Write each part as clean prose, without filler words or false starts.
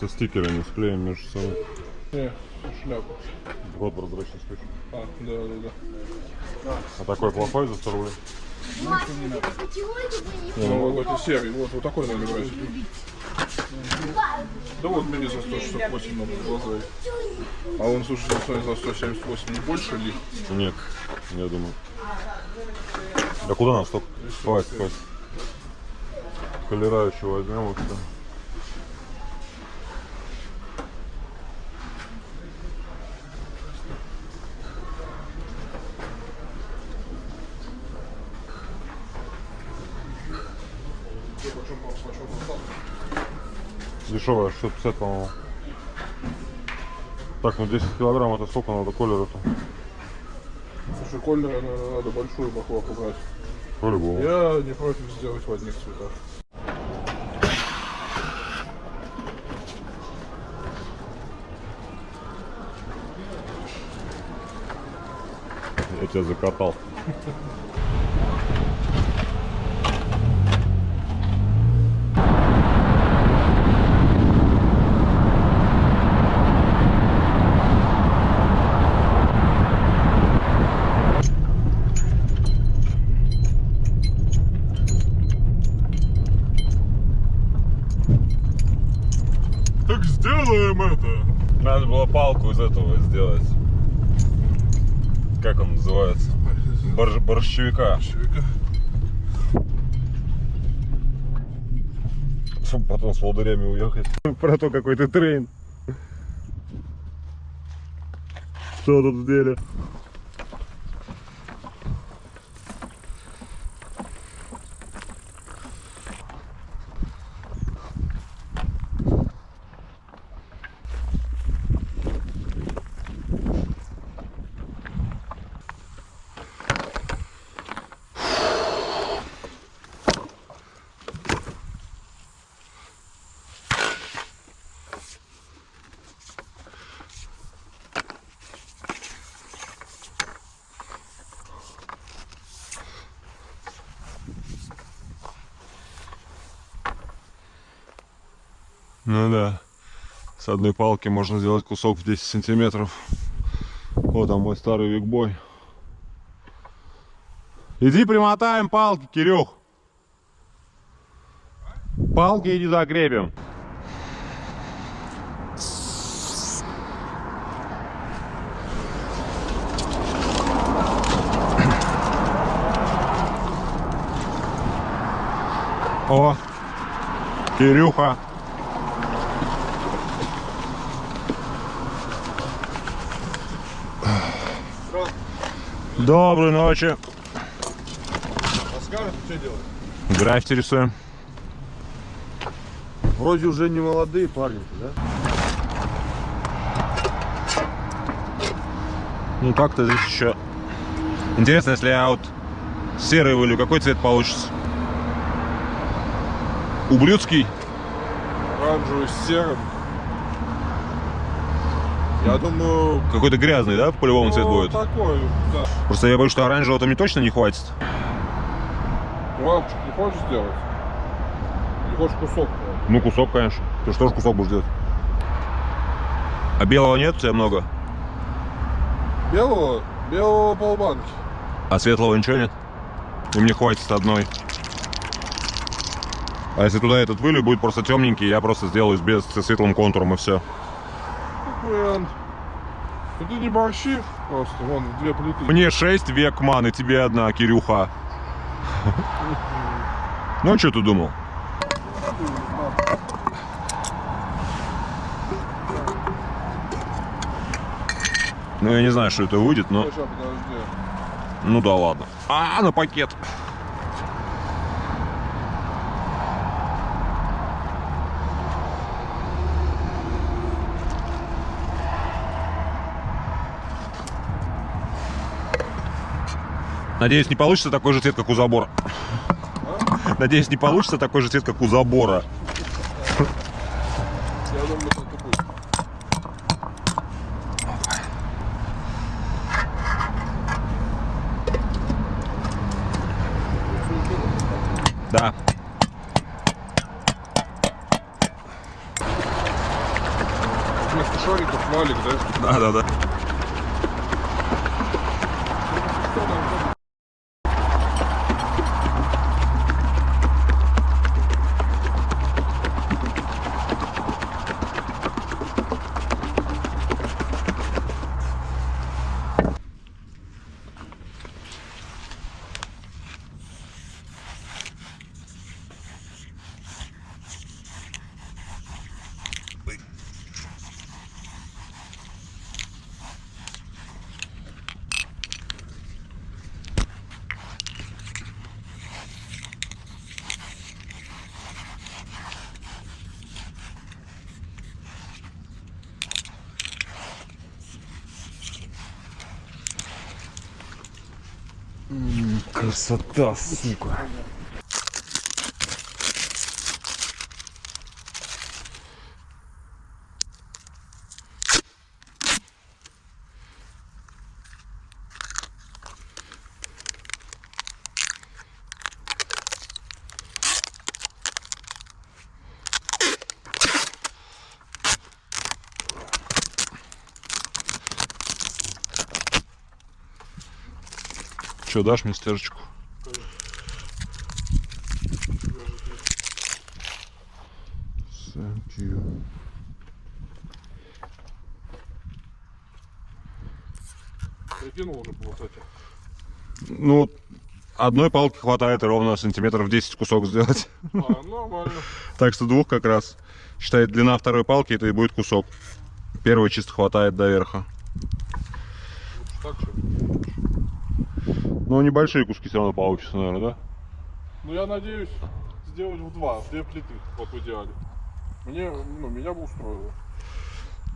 Просто стикеры не склеим между собой. Не, шляпа. Вот прозрачный скотч. А, да. А такой плохой за 100 рублей? Ну, вот этой серии, вот такой надо брать. Да вот мне за 168 надо глаза. А он, слушай, за 178 не больше ли? Нет, я думаю. Да куда нам столько? Хватит. Колера еще возьмем и все. Дешевая, 650, по-моему. Так, ну 10 килограмм, это сколько надо колера-то? Слушай, колер надо большую баклаку брать. По-любому. Я не против сделать в одних цветах. Я тебя закатал. Так сделаем это! Надо было палку из этого сделать. Как он называется? Борщевика. Чтобы потом с волдырями уехать. Про то, какой ты трейн. Что тут сделали? Ну да, с одной палки можно сделать кусок в 10 сантиметров. Вот там мой старый викбой. Иди примотаем палки, Кирюх. Палки иди закрепим. О, Кирюха. Доброй ночи. Оскар, что делать? Граффити рисуем. Вроде уже не молодые парни, да? Ну так-то здесь еще. Интересно, если я вот серый вылью, какой цвет получится? Ублюдский. Оранжевый с серым. Я думаю... Какой-то грязный, да, по-любому цвет будет? Такой, да. Просто я боюсь, что оранжевого-то мне точно не хватит. Лампочку не хочешь сделать? Не хочешь кусок? Ну, кусок, конечно. Ты что ж кусок будешь делать? А белого нет у тебя много? Белого? Белого полбанки. А светлого ничего нет? И мне хватит одной. А если туда этот вылью, будет просто темненький, я просто сделаю без со светлым контуром и все. Как вариант. Ну ты не борщи просто, вон, 2 плиты. Мне 6 век маны, тебе одна, Кирюха. Ну, а что ты думал? Ну, я не знаю, что это выйдет, но... Сейчас, подожди. Ну да ладно. На пакет. Надеюсь, не получится такой же цвет, как у забора. Надеюсь, не получится такой же цвет, как у забора. Я думаю, это будет. Да. вместо шариков валик, да? Да. Красота, сука. Че, дашь мне стержечку? Thank you. Прикинул уже по высоте. Ну, одной палки хватает ровно сантиметров 10 кусок сделать. Нормально. Так что двух как раз. Считай, длина второй палки, это и будет кусок. Первый чисто хватает до верха. Так что? Ну, небольшие куски все равно получится, наверное, да? Ну я надеюсь сделать в две плиты, вот в идеале. Меня бы устроило.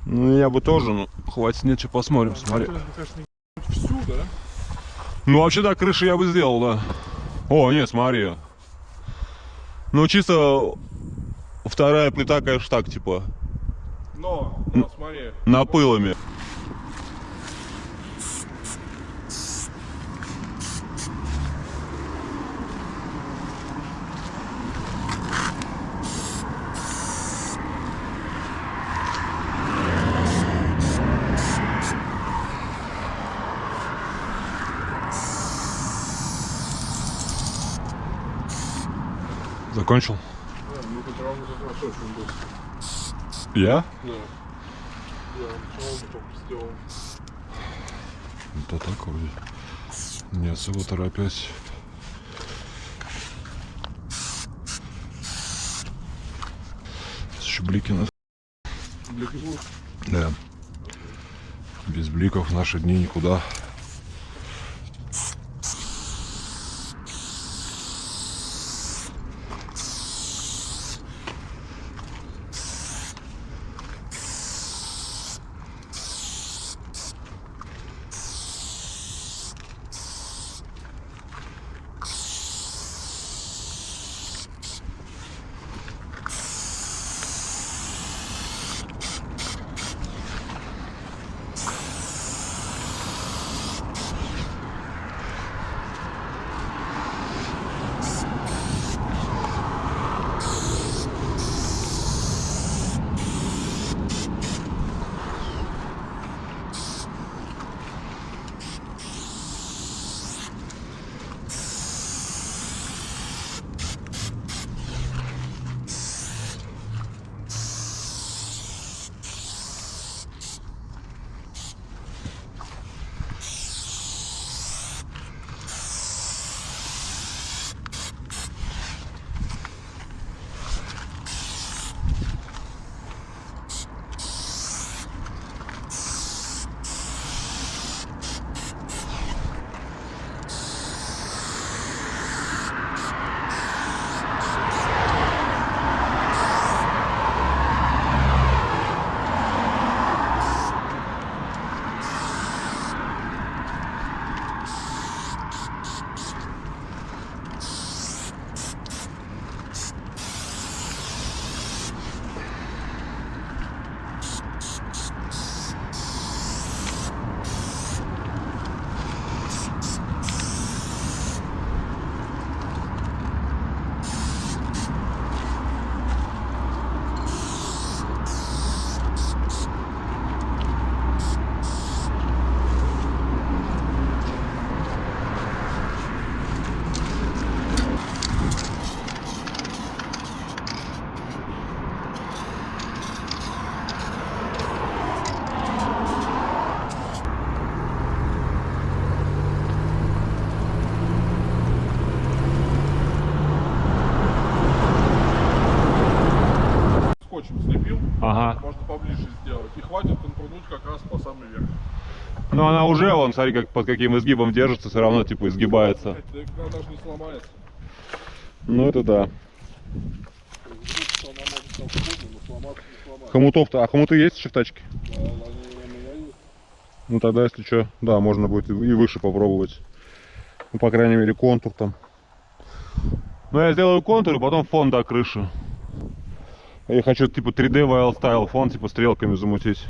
Ну, я бы тоже, но хватит нечего, посмотрим, смотри. Конечно, не всю, да? Ну, вообще, да, крышу я бы сделал, да. О, нет, смотри. Ну, чисто вторая плита, конечно, так, типа, Но смотри. напылами. Закончил? Да, ну тут ровно как раз очень быстро. Я? Да. Я начал только сделал. Да так вроде. Не особо торопясь. Еще блики на... Блики будут? Да. Без бликов в наши дни никуда. ближе сделать. И хватит контурнуть как раз по самый верх. Ну она уже, вон, смотри, как под каким изгибом держится, все равно типа изгибается. Она даже не сломается. Ну это да. Она может там входить, но сломаться не сломается. Хомутов-то, а хомуты есть еще в тачке? Да, они у меня есть. Ну тогда, если что, да, можно будет и выше попробовать. Ну, по крайней мере, контур там. Ну, я сделаю контур и потом фон до крыши. Я хочу, типа, 3D Wild Style фон, типа, стрелками замутить.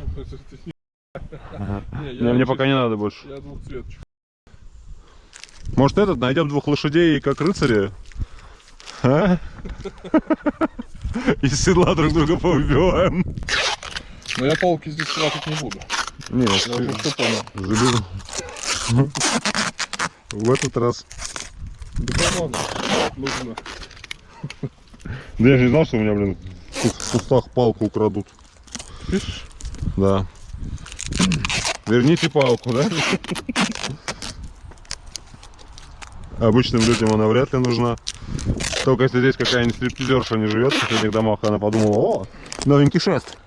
Ага. Не, мне пока не надо больше. Я двухцветочку. Может, этот, найдем двух лошадей, как рыцари? А? Из седла друг друга поубиваем. Но я палки здесь тратить не буду. Нет, Я уже все понял. заберу. В этот раз. Да по-моему, нужно. Да я же не знал, что у меня, блин, в кустах палку украдут. Видишь? Да. Верните палку, да? Обычным людям она вряд ли нужна. Только если здесь какая-нибудь стриптизерша не живет в соседних домах, она подумала: о, новенький шест.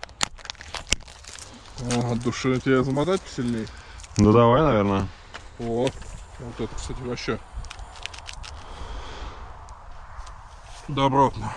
О, от души тебя замотать посильнее. Ну давай, наверное. О, вот это, кстати, вообще добротно.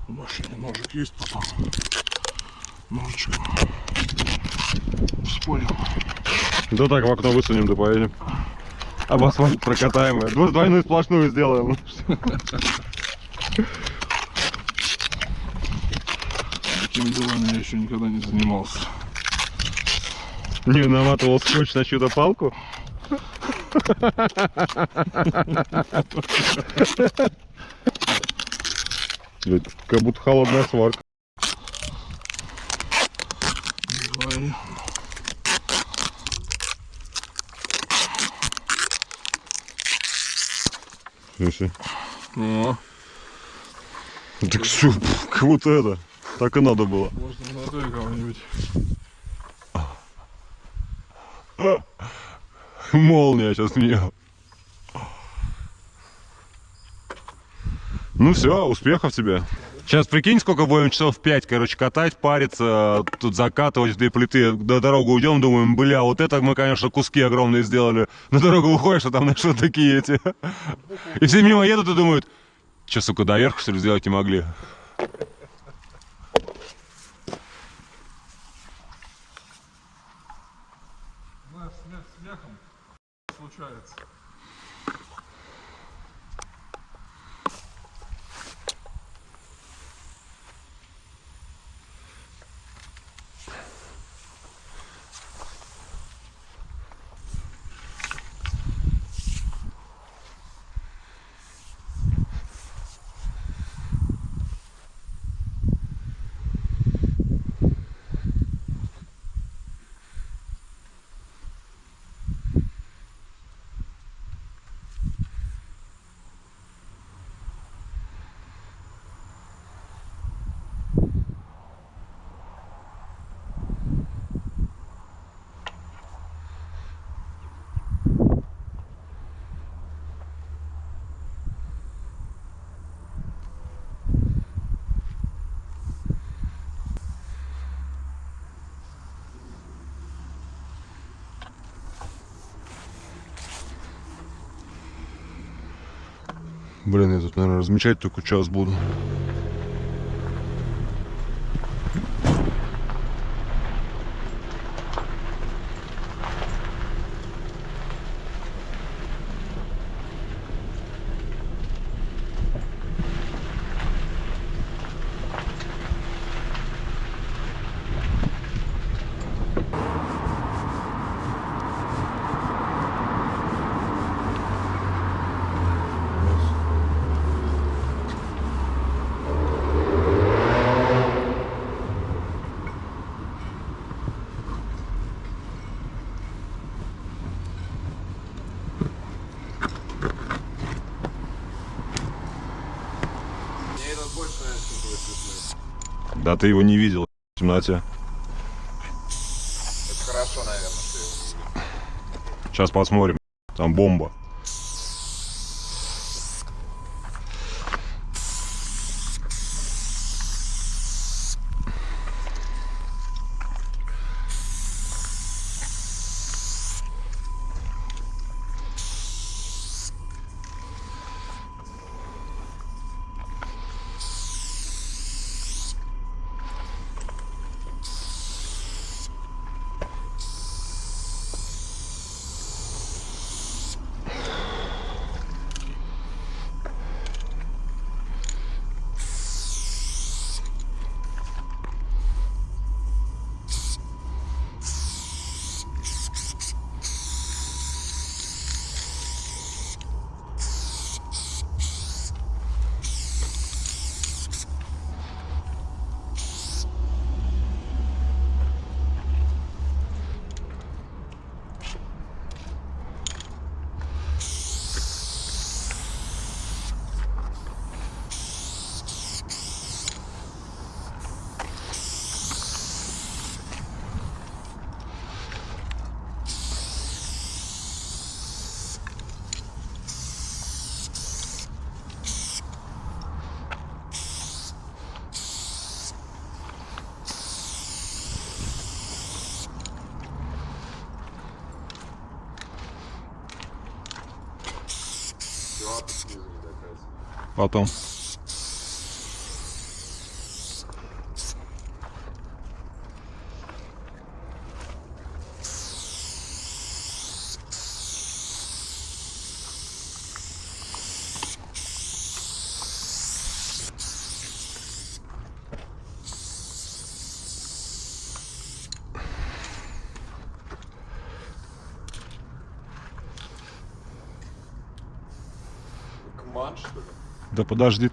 В машине ножик есть, потом ножичком вспорим. Да так в окно высунем, да поедем. Об асфальт прокатаем. Двойную сплошную сделаем. Такими делами я еще никогда не занимался. Не наматывал скотч на чью-то палку. Блядь, как будто холодная сварка. Давай. Слушай. О, Так что, как будто это. Так и надо было. можно в натуре кого-нибудь. Молния сейчас мне. Ну все, успехов тебе. Сейчас прикинь, сколько будем часов 5, короче, катать, париться, тут закатывать в 2 плиты. До дорогу уйдем, думаем, бля, вот это мы, конечно, куски огромные сделали. На дорогу выходишь, а там, знаешь, вот такие эти. И все мимо едут и думают, что, сука, доверху, что ли, сделать не могли? Знаешь, смех смехом случается. Блин, я тут, наверное, размечать только час буду. Да ты его не видел в темноте. Это хорошо, наверное, что его не видно. Сейчас посмотрим. Там бомба. Лапы снизу не доказывают. Потом. Кман, что ли? Да подожди.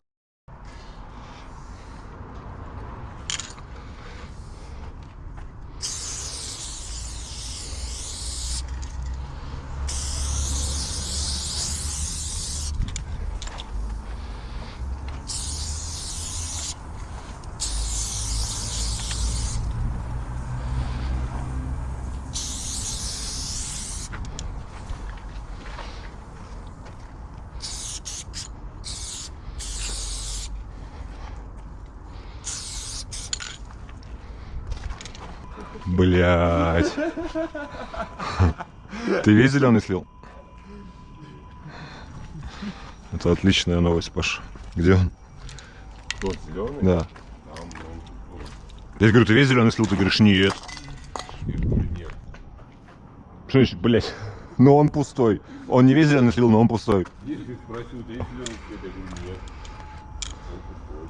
Блять. Ты весь зеленый слил? Это отличная новость, Паш. Где он? Тот зеленый? Да. Там, Я говорю, ты весь зеленый слил? Ты говоришь, нет. нет. Что значит, блять? Но он пустой. Он не весь зеленый слил, но он пустой. Если ты спросил, ты есть зеленый цвет, я говорю, нет. Он пустой.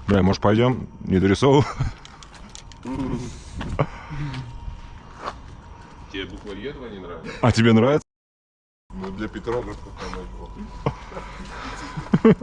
Бля, может пойдем? Не дорисовывай. Тебе буква Е этого не нравится? А тебе нравится? Ну, для петрографов там этого.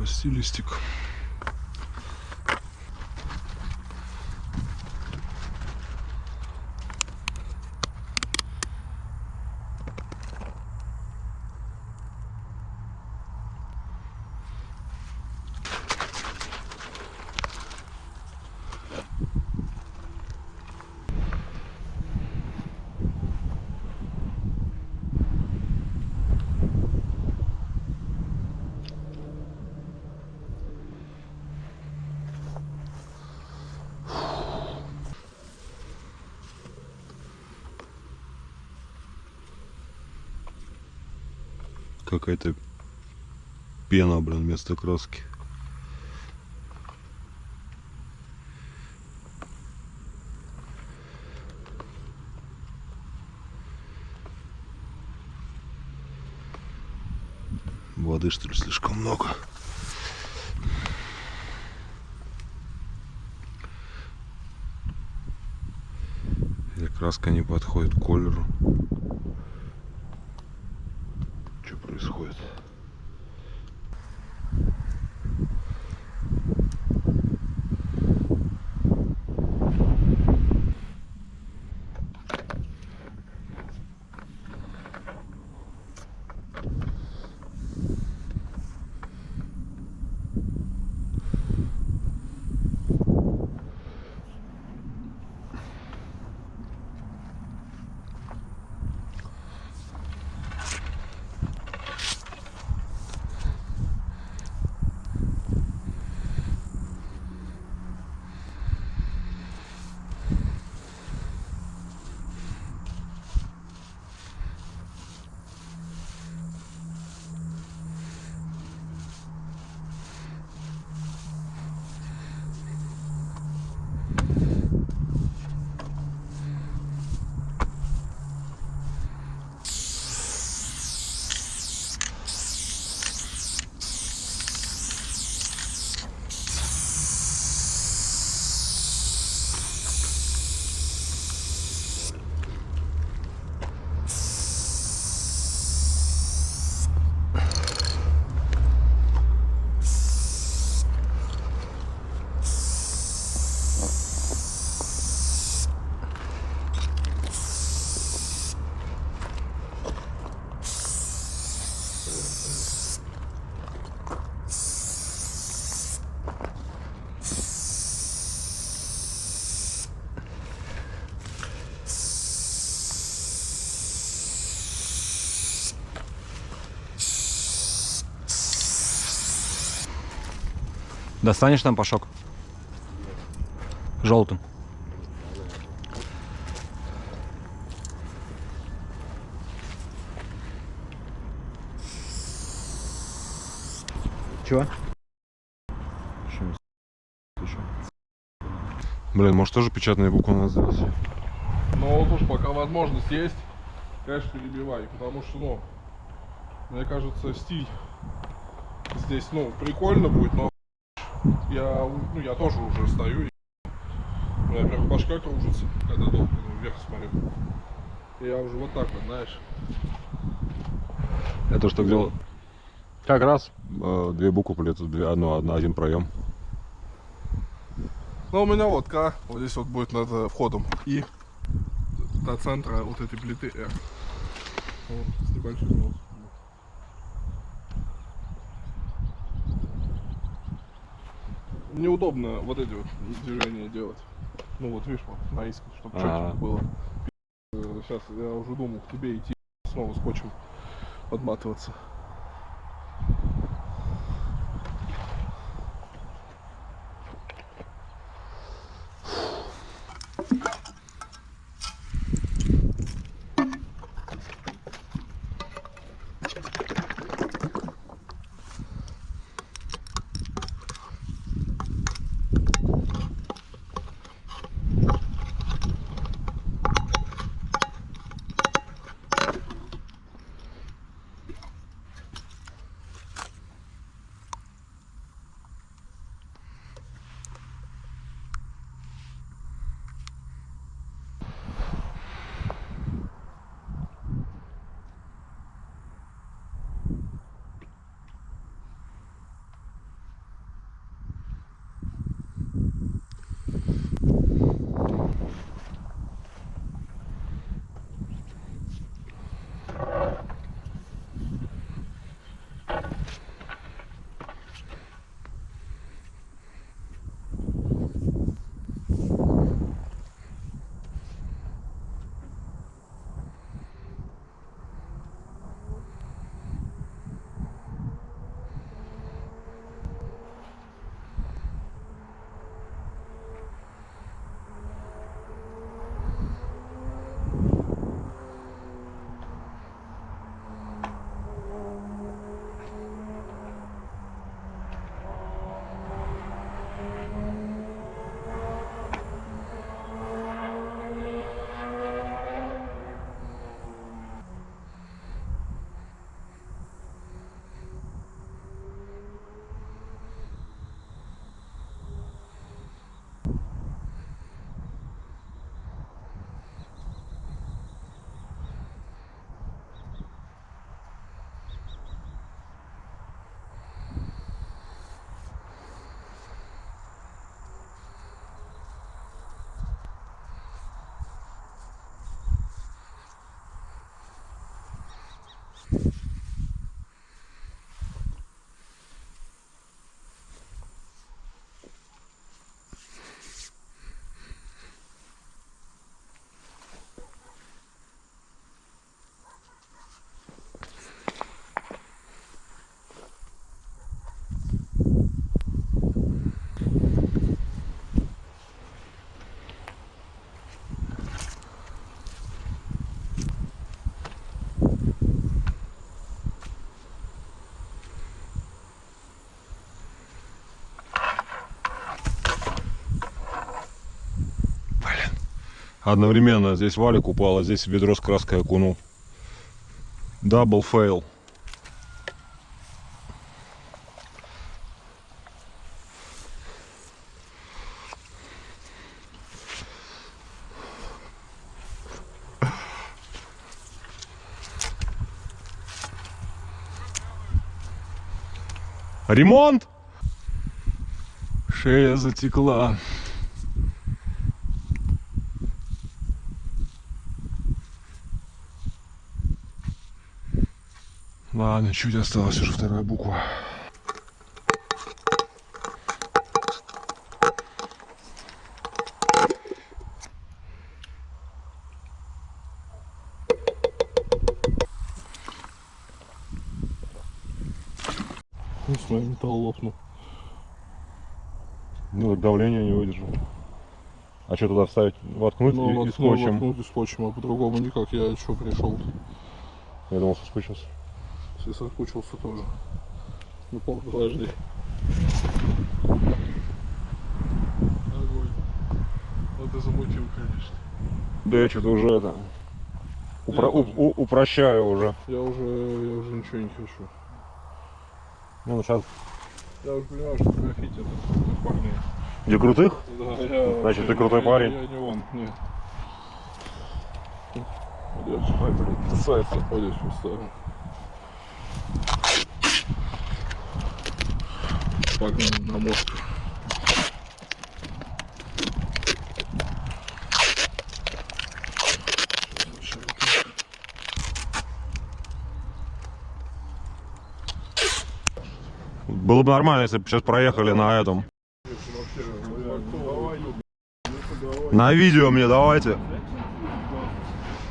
Расти листик. Какая-то пена, блин, вместо краски. Воды, что ли, слишком много? Или краска не подходит к колеру? Что происходит? Достанешь там пашок? Желтым. Чего? Блин, может тоже печатные буквы надо сделать? Но вот уж пока возможность есть, конечно, перебивай, потому что, ну, мне кажется, стиль здесь, ну, прикольно будет, но я тоже уже стою, и у меня прям башка кружится, когда долго вверх смотрю. И я уже вот так вот, знаешь. Это что делал? Как раз две буквы полетят, один проем. Ну, у меня вот К, вот здесь вот будет над входом И до центра вот этой плиты R. Вот, с небольшим носом. Неудобно вот эти вот движения делать. Ну вот видишь, вот наискось, чтобы четко было. Сейчас я уже думал к тебе идти снова скотчем подматываться. Одновременно здесь валик упал, а здесь ведро с краской окунул. Дабл фейл. Ремонт! Шея затекла. Ладно, чуть осталось, уже вторая буква. Не знаю, металл лопнул. Ну, так давление не выдержал. А что туда вставить? Воткнуть и скотчем? Воткнуть и скотчем, а по-другому никак. Я что пришел? Я думал, соскучился. Если соскучился тоже. Ну, подожди. Огонь. Ну ты замутил, конечно. Да я что-то уже это... упрощаю уже. Я уже ничего не хочу. Ну, сейчас... Я уже понимаю, что граффити это парни. Где крутых? Да, я... Значит, ты крутой парень. Я не он, нет. Ой, блин, красавица. Вот здесь поставил. Погнали на мозг. Было бы нормально, если бы сейчас проехали на этом. На видео мне давайте.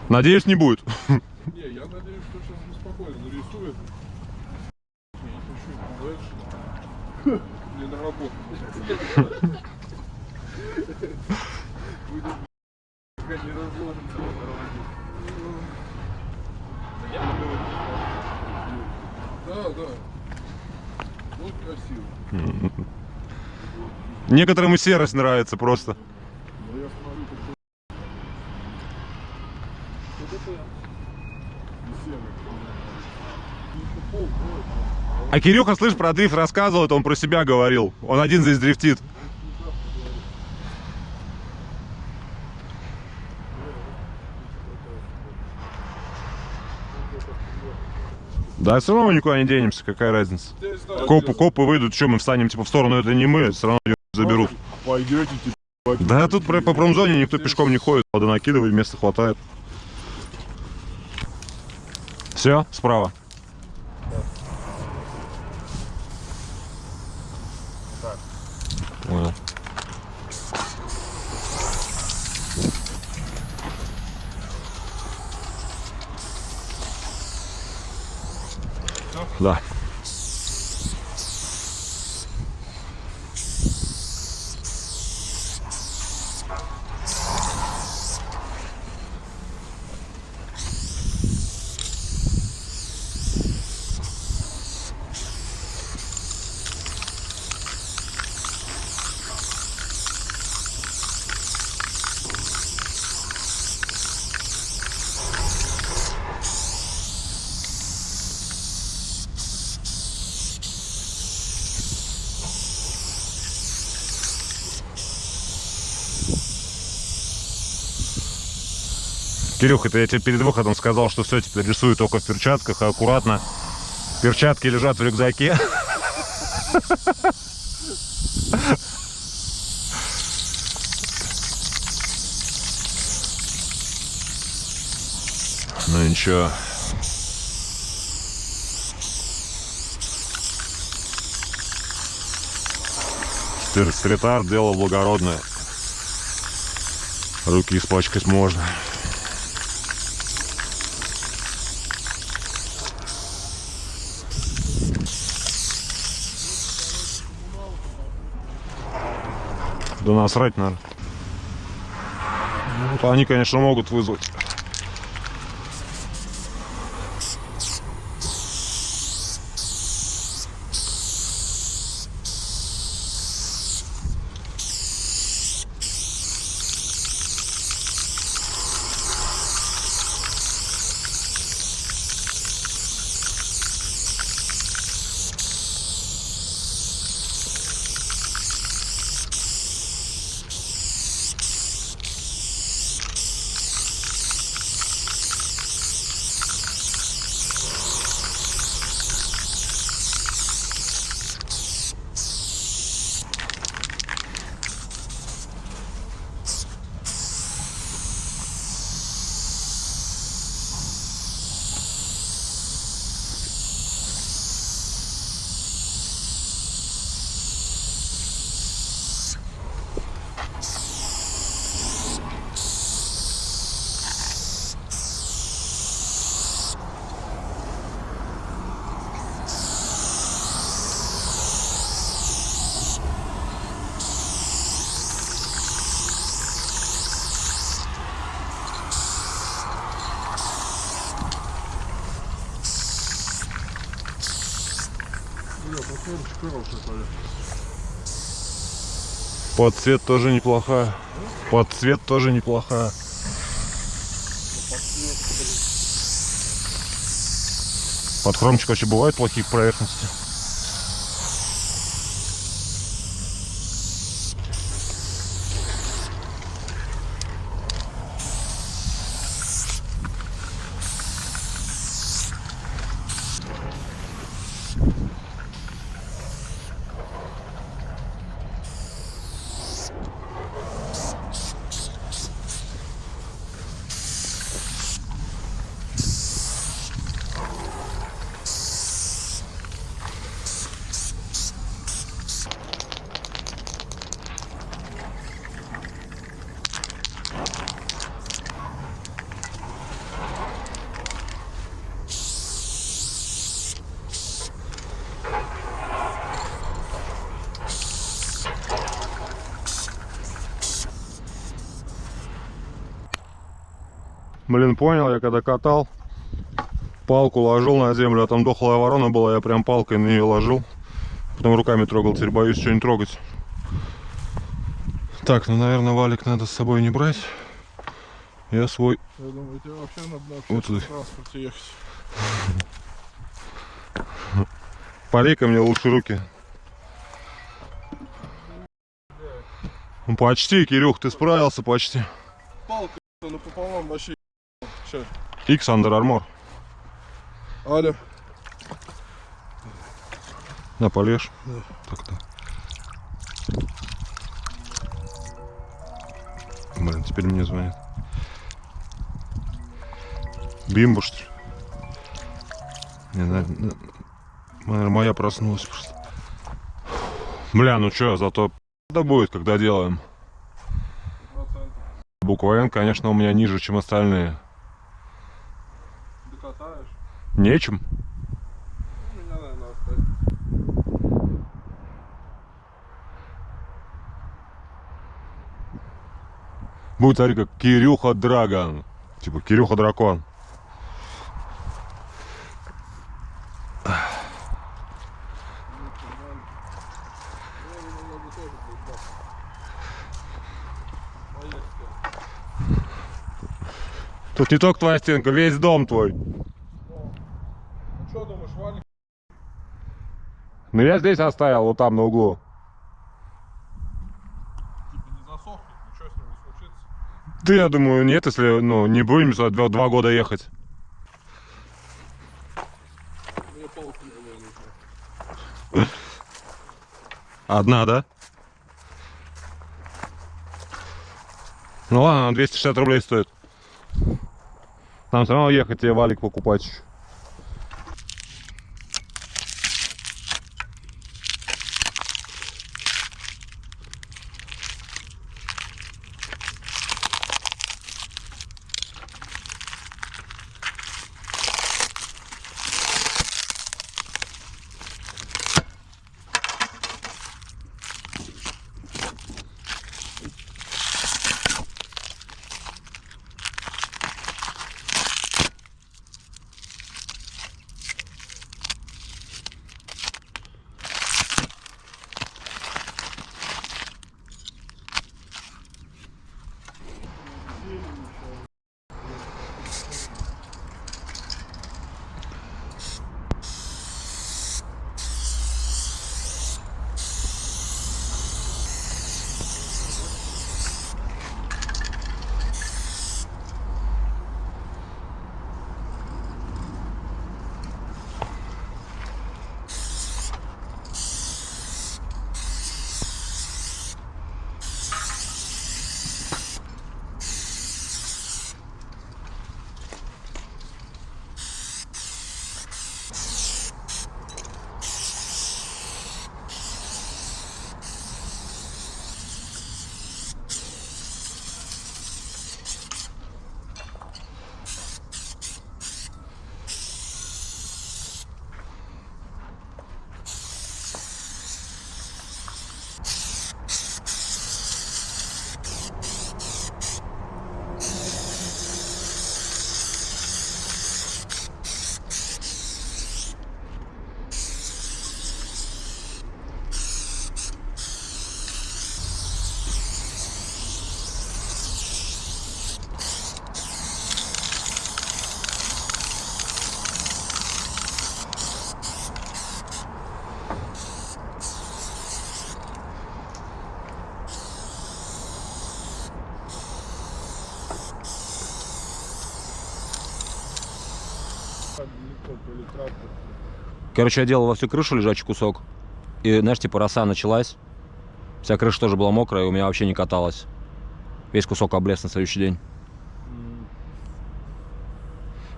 Надеюсь, не будет. Не, я надеюсь, что сейчас беспокойно нарисует. Я не хочу дальше. Не на работу. Да, да. Вот красиво. Некоторым и серость нравится просто. Но я смотрю, А Кирюха, слышь, про дрифт рассказывал, это он про себя говорил. Он один здесь дрифтит. Да, все равно мы никуда не денемся, какая разница. Копы выйдут, что мы встанем типа в сторону, это не мы, все равно заберут. Пойдете, типа. Да, тут по промзоне никто пешком не ходит, вода накидывай, места хватает. Все, справа. Понял. Да. Кирюха, я тебе перед выходом сказал, что все, теперь рисую только в перчатках, а аккуратно. Перчатки лежат в рюкзаке. Ну ничего. Стрит-арт — дело благородное. Руки испачкать можно. Да насрать надо. Вот они, конечно, могут вызвать. Подсветочка хорошая, Толя. Под цвет тоже неплохая. Под цвет тоже неплохая. Под хромчик вообще бывают плохие поверхности. Блин, понял, я когда катал, палку ложил на землю, а там дохлая ворона была, я прям палкой на нее ложил. Потом руками трогал, теперь боюсь что-нибудь трогать. Так, ну, наверное, валик надо с собой не брать. Я свой... Я думаю, тебе вообще надо на Вот общественном сюда. транспорте ехать. Полей-ка мне лучше руки. Ну, почти, Кирюх, ты справился почти. Палка напополам вообще. Сейчас. X Under Armour. Аля. На, полежь. Да. Так-то. Блин, теперь мне звонит. Бимба, что ли? Не, наверное, моя проснулась просто. Бля, ну чё, зато это будет, когда делаем. 100%. Буква Н, конечно, у меня ниже, чем остальные. Докатаешь. Нечем. Ну, меня, наверное, оставить. Будет, смотри, как Кирюха Драгон. Типа Кирюха Дракон. Тут не только твоя стенка, весь дом твой. Ну что думаешь, Ваня? Но я здесь оставил, вот там на углу. Типа не засохнет, ничего с ним не случится. Да я думаю, нет, если ну, не будем сюда 2 года ехать. Мне палку новая нужна. Одна, да? Ну ладно, 260 рублей стоит. Нам все равно ехать тебе валик покупать еще. Короче, я делал во всю крышу лежачий кусок. И, знаешь, типа роса началась. Вся крыша тоже была мокрая, и у меня вообще не каталась. Весь кусок облез на следующий день.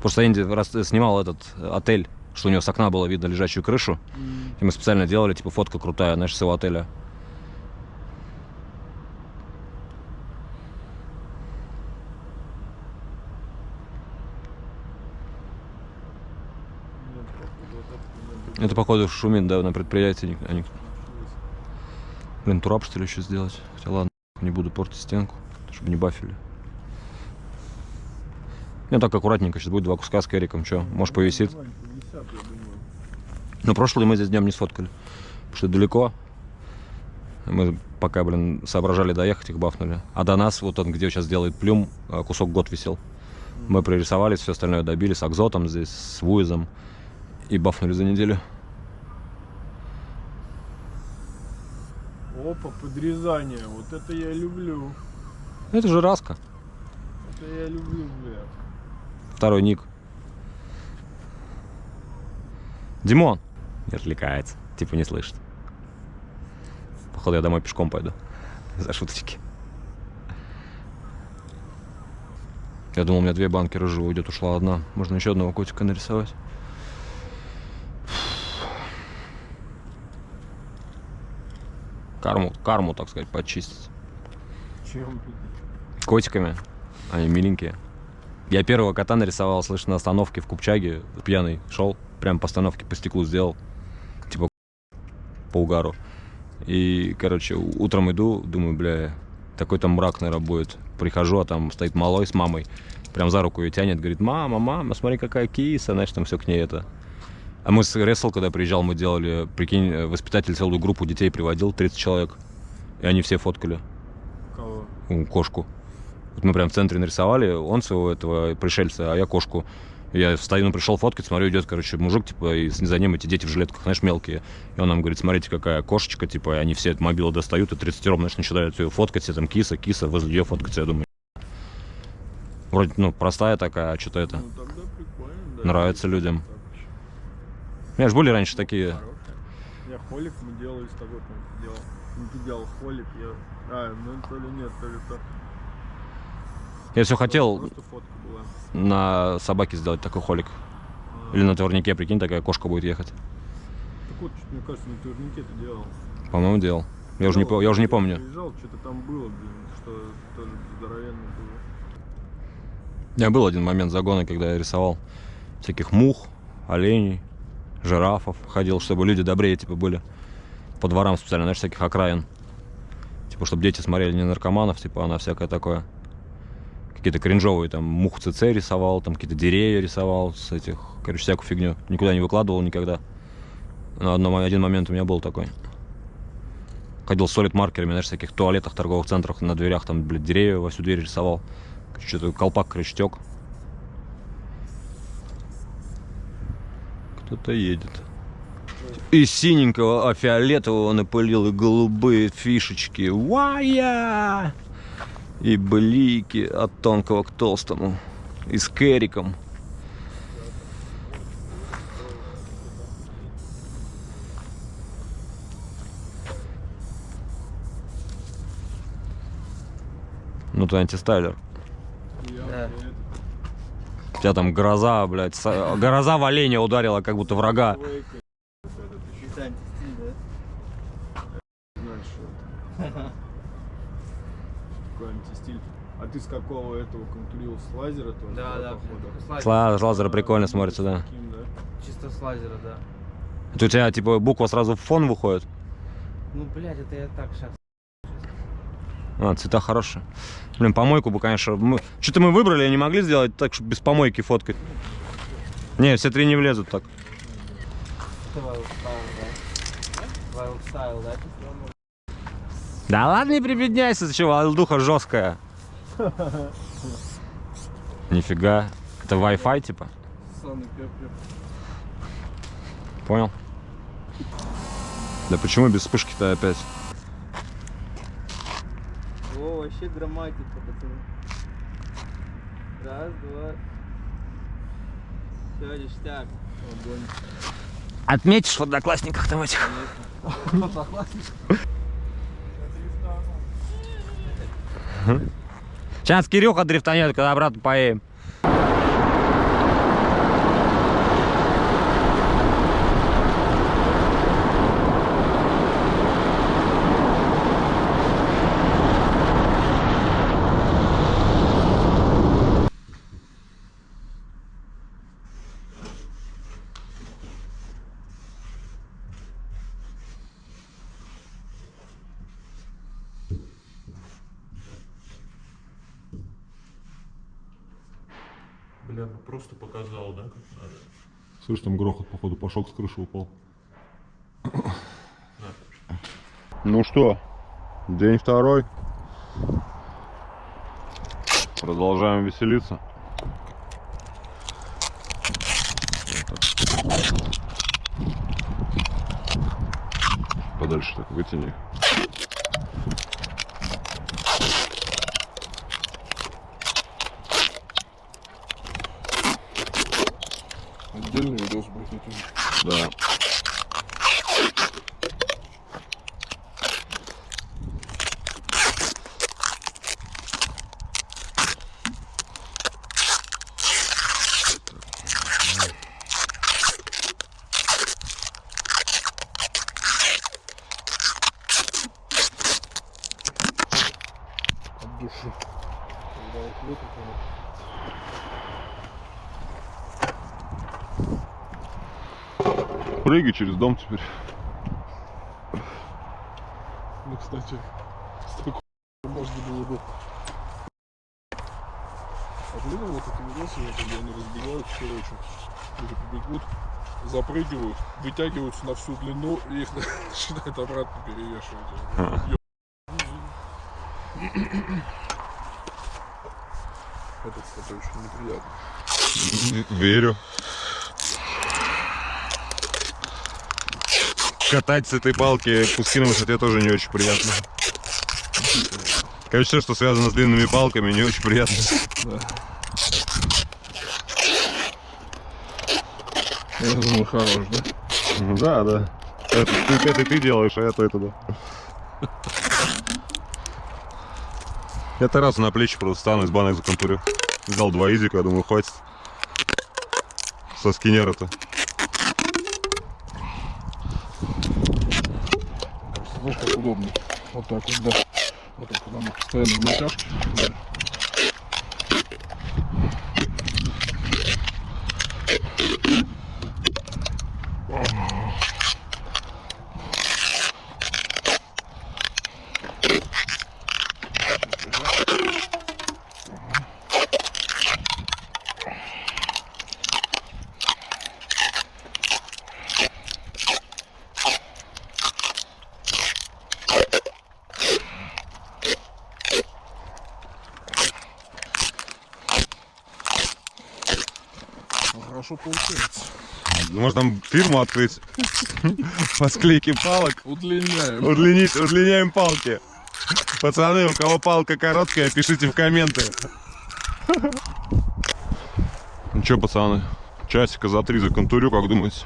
Просто Энди снимал этот отель, что у него с окна было видно лежачую крышу. И мы специально делали, типа, фотка крутая, знаешь, с его отеля. Это, походу, шумит, да, на предприятии. Они... Блин, турап, что ли, еще сделать? Хотя ладно, не буду портить стенку, чтобы не бафили. Ну, так аккуратненько, сейчас будет 2 куска с Кэриком, что, может, повисит. Но прошлый мы здесь днем не сфоткали, потому что далеко. Мы пока, блин, соображали доехать, их бафнули. А до нас, вот он, где сейчас делает Плюм, кусок год висел. Мы пририсовались, все остальное добили с Акзотом здесь, с Вуизом. И бафнули за неделю. Опа, подрезание. Вот это я люблю. Это же Раска. Это я люблю, бля. Второй ник. Димон. Не отвлекается. Типа не слышит. Походу я домой пешком пойду. За шуточки. Я думал, у меня 2 банки рыжего уйдет. Ушла одна. Можно еще одного котика нарисовать. Карму, так сказать, почистить. Чем? Котиками. Они миленькие. Я первого кота нарисовал, слышь, на остановке в Купчаге. Пьяный шел, прям по остановке по стеклу сделал. Типа по угару. И, короче, утром иду, думаю, бля, такой там мрак, наверное, будет. Прихожу, а там стоит малой с мамой. Прям за руку ее тянет, говорит: мама, смотри, какая киса. Знаешь, там все к ней это. А мы с Ресл, когда приезжал, мы делали, прикинь, воспитатель целую группу детей приводил, 30 человек. И они все фоткали. Кого? Кошку. Вот мы прям в центре нарисовали, он своего этого пришельца, а я кошку. Я стою, пришел фоткать, смотрю, идет, короче, мужик, типа, и за ним эти дети в жилетках, знаешь, мелкие. И он нам говорит: смотрите, какая кошечка, типа, и они все от мобила достают, и 30-ром, знаешь, начинают ее фоткать, все там киса, возле нее фоткаться, я думаю. Вроде, ну, простая такая, а что-то это Ну тогда прикольно, да. нравится людям. У меня же были раньше такие. Я холик мы делали с тобой, по-моему, делал. Ну ты делал холик, я... ну то ли нет, то ли то. Я все хотел Просто фотка была. на собаке сделать такой холик. Или на творнике, прикинь, такая кошка будет ехать. Так вот, мне кажется, на турнике ты делал. По-моему, делал. Я уже не помню. Приезжал, что-то там было, блин, что тоже здоровенно было. У меня был один момент загона, когда я рисовал всяких мух, оленей, жирафов. Ходил, чтобы люди добрее, типа, были. По дворам специально, знаешь, всяких окраин. Типа, чтобы дети смотрели не наркоманов, типа, а на всякое такое. Какие-то кринжовые, там, мух ЦЦ рисовал, там, какие-то деревья рисовал с этих, короче, всякую фигню. Никуда не выкладывал никогда. Но один момент у меня был такой. Ходил с солид-маркерами, знаешь, в всяких туалетах, торговых центрах, на дверях, там, блядь, деревья во всю дверь рисовал. Что-то колпак, короче, тек. Кто-то едет. И синенького, а фиолетового напылил, и голубые фишечки. Вая! И блики от тонкого к толстому. И с Кэриком. Ну ты антистайлер. Да. У тебя там гроза, блядь, гроза в оленя ударила, как будто врага. Какой антистиль. А ты с какого этого контурил? С лазера тоже? Да, походу? с С лазера прикольно смотрится, да. Таким, да? Чисто с лазера, да. Это у тебя, типа, буква сразу в фон выходит? Ну, блядь, это я так сейчас. А, цвета хорошие. Блин, помойку бы, конечно... Что-то мы выбрали, а не могли сделать так, чтобы без помойки фоткать. Не, все 3 не влезут так. Это Wild Style, да? Wild Style, да? Да ладно, не прибедняйся, ты чего, алдуха жесткая. Нифига. Это Wi-Fi, типа? Санный пеппер. Понял. Да почему без вспышки-то опять? О, вообще грамматика, пацаны. Раз, два. Все, ништяк. Огонь. Отметишь в одноклассниках там этих? Сейчас Кирюха дрифтанет, когда обратно поедем. Бля, ну просто показал, да, как надо. Слышь, там грохот, походу, пошок с крыши упал. Ну что, день второй. Продолжаем веселиться. Подальше так вытяни. Отдельный видос будет этим. Да. От души. Когда вот выпустим. Прыгай через дом теперь. Ну, кстати, с такой можно было бы. А блин, вот эти видосы, когда они разбегаются, короче, или побегут, запрыгивают, вытягиваются на всю длину и их начинают обратно перевешивать. Это, кстати, очень неприятно. Верю. Катать с этой палки куски на высоте тоже не очень приятно. Короче, все, что связано с длинными палками, не очень приятно. Я думаю, хорош, да? Да, да. Это ты делаешь, а я то это да. Я-то раз на плечи просто стану, из банок законтурю. Взял 2 изика, я думаю, хватит. Со скиннера-то. Знаешь, как удобно. Вот так вот, да. Вот так, когда мы постоянно в натяжке. Да. Хорошо получается. Может там фирму открыть по склейке палок? Удлиняем. Удлиняем палки. Пацаны, у кого палка короткая, пишите в комменты. Ну чё, пацаны, часика за 3 законтурю, как думаете?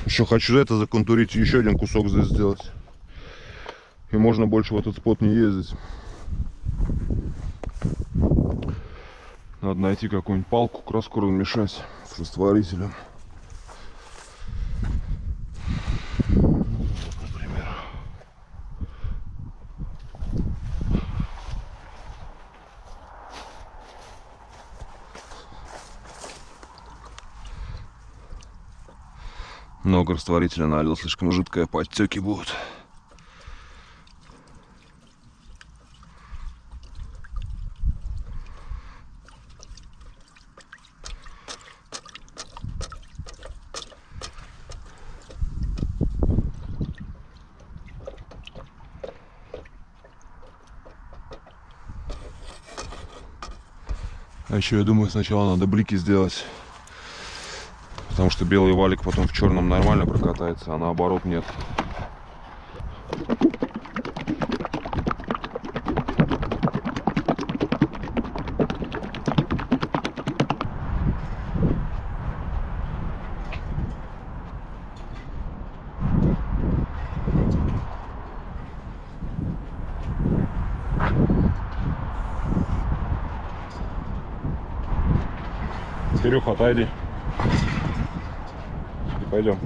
Еще хочу это законтурить, еще один кусок здесь сделать. И можно больше в этот спот не ездить. Надо найти какую-нибудь палку, краску размешать с растворителем. Например. Много растворителя налил, слишком жидкое, подтеки будут. А еще я думаю, сначала надо блики сделать. Потому что белый валик потом в черном нормально прокатается, а наоборот нет. Кирюх, отойди. И пойдем.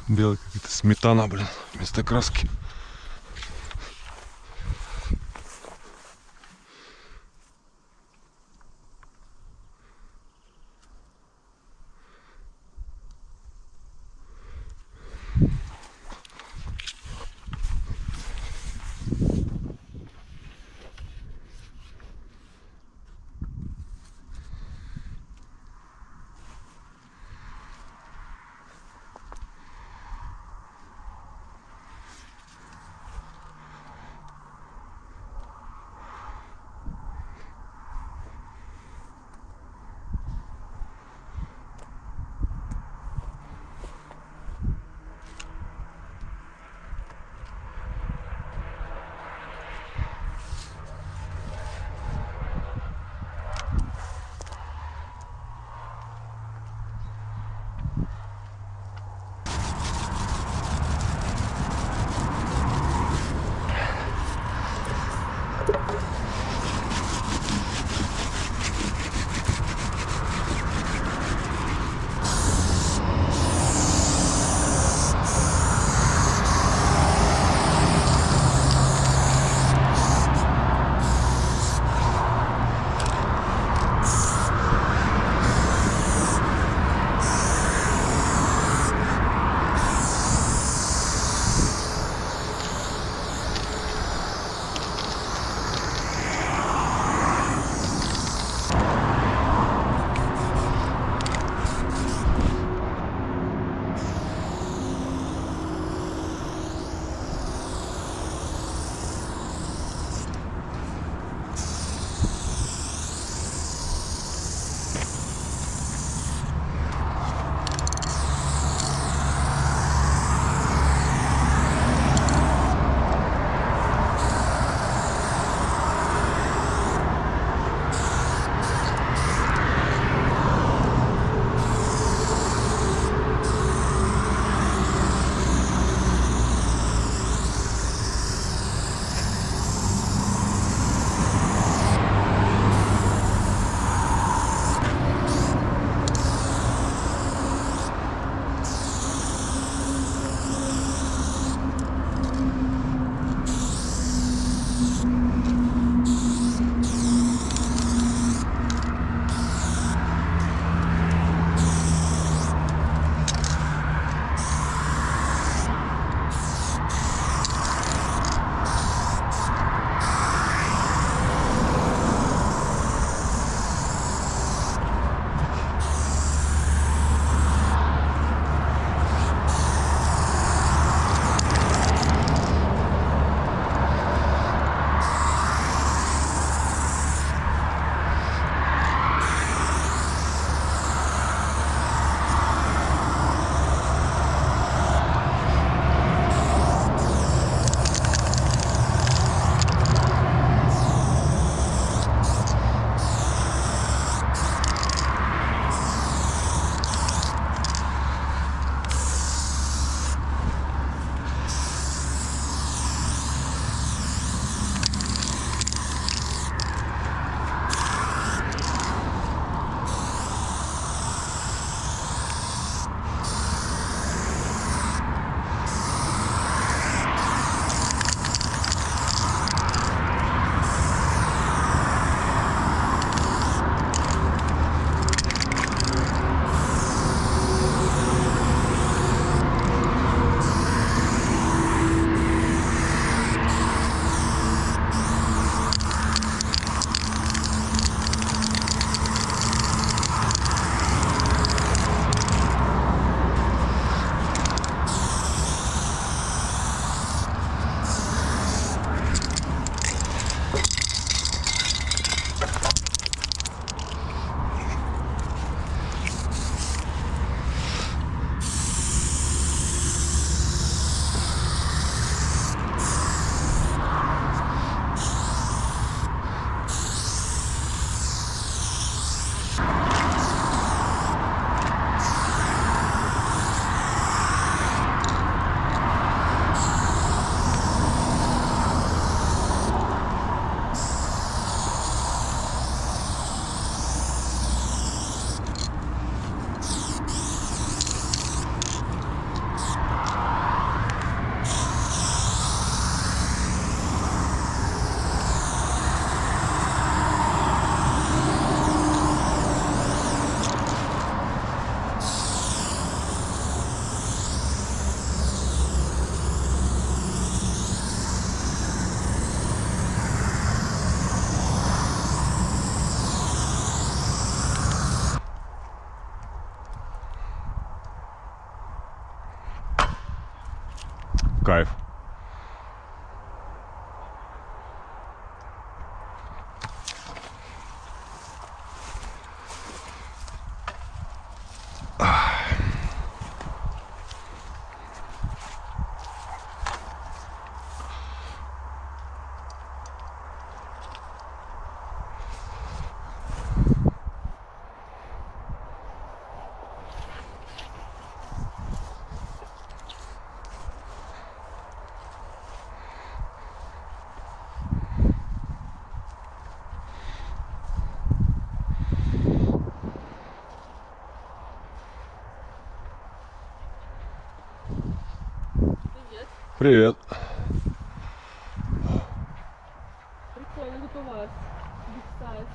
Белая какая-то сметана, блин, вместо краски. Кайф. Привет. Прикольно, как у вас. Биг сайз.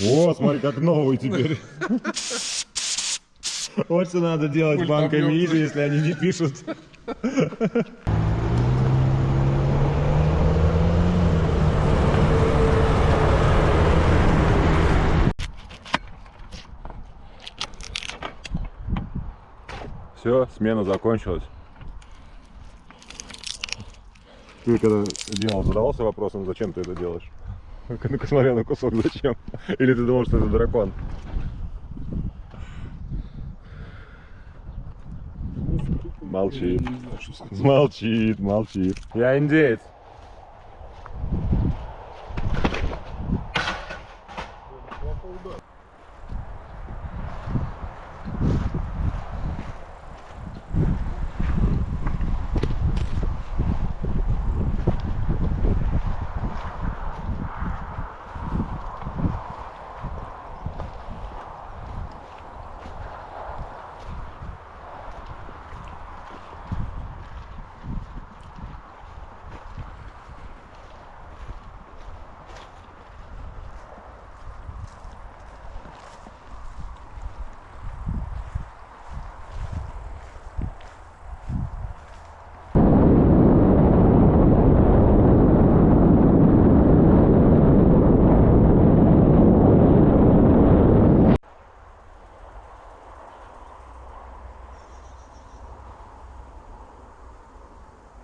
О, смотри, как новый теперь. Вот что надо делать банками Изи, если они не пишут. Все, смена закончилась. Ты когда делал, задавался вопросом, зачем ты это делаешь? Ну-ка смотря на кусок, зачем? Или ты думал, что это дракон? Молчит. Молчит, молчит. Я индеец.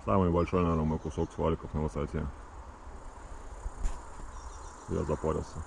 Самый большой, наверное, мой кусок сваликов на высоте. Я запарился.